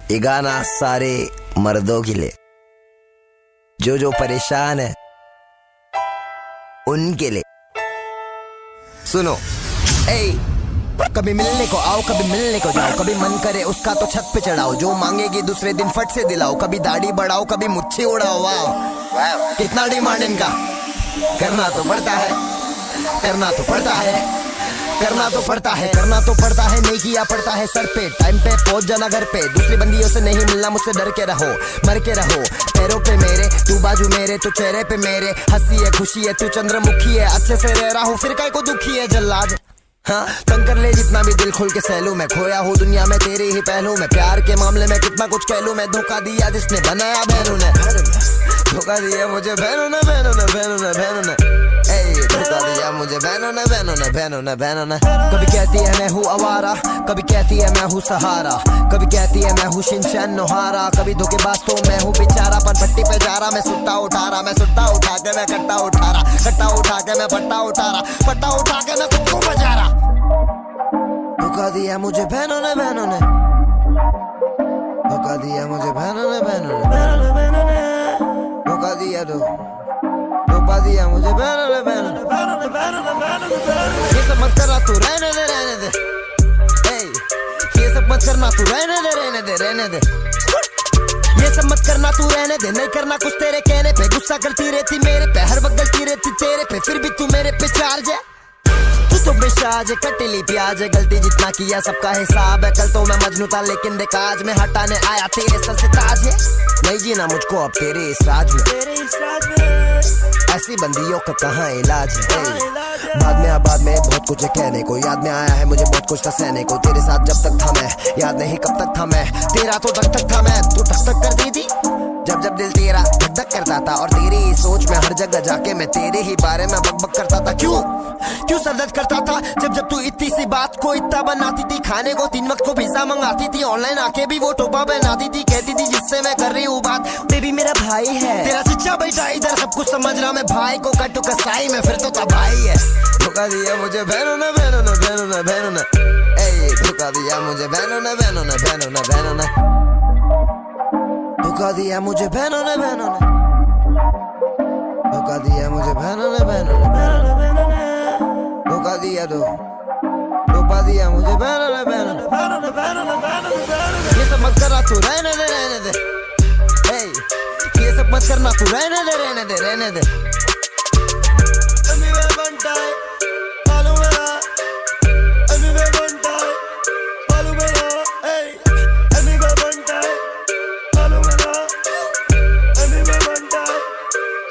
ये गाना सारे मर्दों के लिए, जो परेशान है उनके लिए। सुनो, कभी मिलने को आओ, कभी मिलने को जाओ, कभी मन करे उसका तो छत पे चढ़ाओ, जो मांगेगी दूसरे दिन फट से दिलाओ, कभी दाढ़ी बढ़ाओ, कभी मुच्छी उड़ाओ। वाह, कितना डिमांड इनका। करना तो पड़ता है, करना तो पड़ता है, करना तो पड़ता है, करना तो पड़ता है, नहीं किया पड़ता है सर पे। टाइम पे पहुंच जाना घर पे, दूसरी बंदियों से नहीं मिलना, मुझसे डर के रहो, मर के रहो। पैरों पे मेरे, तू बाजू मेरे, तू चेहरे पे मेरे, हंसी है खुशी है, तू चंद्रमुखी है, अच्छे से रह रहा हूँ, फिर काय को दुखी है जल्लाद। हाँ, तंग कर ले जितना भी दिल खोल के सहलू, मैं खोया हूँ दुनिया में तेरे ही पहलू, मैं प्यार के मामले में कितना कुछ कह लूं, मैं धोखा दिया जिसने बनाया बहनों ने, धोखा दिया मुझे बहनों ने, बहनों ने, बहनों ने, बहनों ने, धोखा दिया मुझे बहनों ने, बहनों ने, बहनों ने, बहनों ने। कभी कहती है मैं हूँ आवारा, कभी कहती है मैं हूँ सहारा, कभी कहती है मैं हूँ शिनचैन नोहारा, कभी धोखेबाज तो मैं हूँ बेचारा, पर भट्टी पे जा रहा मैं सुट्टा उठा रहा, मैं सुट्टा उठा के मैं कट्टा उठा रहा, कट्टा उठा के मैं पट्टा उठा रहा, पट्टा उठा के मैं खुद को बजा रहा। धोखा दिया मुझे बहनों ने, बहनों ने, धोखा दिया मुझे बहनों ने, बहनों ने, बहनों ने, धोखा दिया धोखा दिया मुझे बहनों ने, बहनों ने, बहनों ने, बहनों ने, बहनों ने। ये सब मत करना तू, रहने दे, रहने दे, ये सब मत करना तू, रहने दे, रहने दे, रहने दे, ये सब मत करना तू, रहने दे, नहीं करना कुछ तेरे कहने पे, गुस्सा करती रहती मेरे पे, हर वक्त गलती रहती तेरे पे, फिर भी तू मेरे पे चार्ज है, तो बेशाज कटेली प्याज है, गलती जितना किया सबका हिसाब है, कल तो मैं मजनू था लेकिन देख आज मैं हटाने आया तेरे सर से ताज है, नहीं जीना मुझको अब तेरे इस राज में, ऐसी बंदियों का कहाँ इलाज है। बाद में बहुत कुछ है कहने को, याद में आया है मुझे बहुत कुछ था सहने को, तेरे साथ जब तक था मैं, याद नहीं कब तक था मैं, तेरा तो तक था मैं, तू तक करती थी जब दिल तेरा धक धक करता था, और तेरी ही सोच में हर जगह जाके मैं तेरे ही बारे में बक करता था। क्यों सर दर्द करता था जब तू इतनी सी बात को इतना बनाती थी, खाने को 3 वक्त को पिज्जा मंगाती थी, ऑनलाइन आके भी वो टोपा बनाती थी, कहती थी जिससे मैं कर रही हूँ बात बेबी मेरा भाई है, तेरा चिच्चा बैठा इधर सब कुछ समझ रहा मैं, भाई को कटू कसाई में फिर तो तबाही है। धोखा दिया मुझे बहनों ने, बहनों ने, बहनों ने, बहनों ने, धोखा दिया मुझे बहनों ने, बहनों ने, बहनों ने, बहनों ने, धोखा दिया मुझे बहनों ने, बहनों ने, धोखा दिया मुझे बहनों ने, बहनों ने, बहनों ने, धोखा दिया धोखा दिया मुझे बहनों ने, बहनों ने, बहनों ने, बहनों ने, बहनों ने। ये सब मत करना तू, रहने दे, रहने दे, ये सब मत करना तू, रहने दे, रहने दे, रहने दे।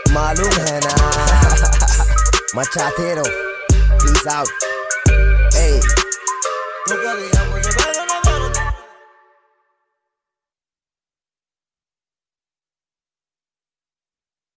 मालूम है ना, मचाते रहो, पीस आउट। धोखा दिया मुझे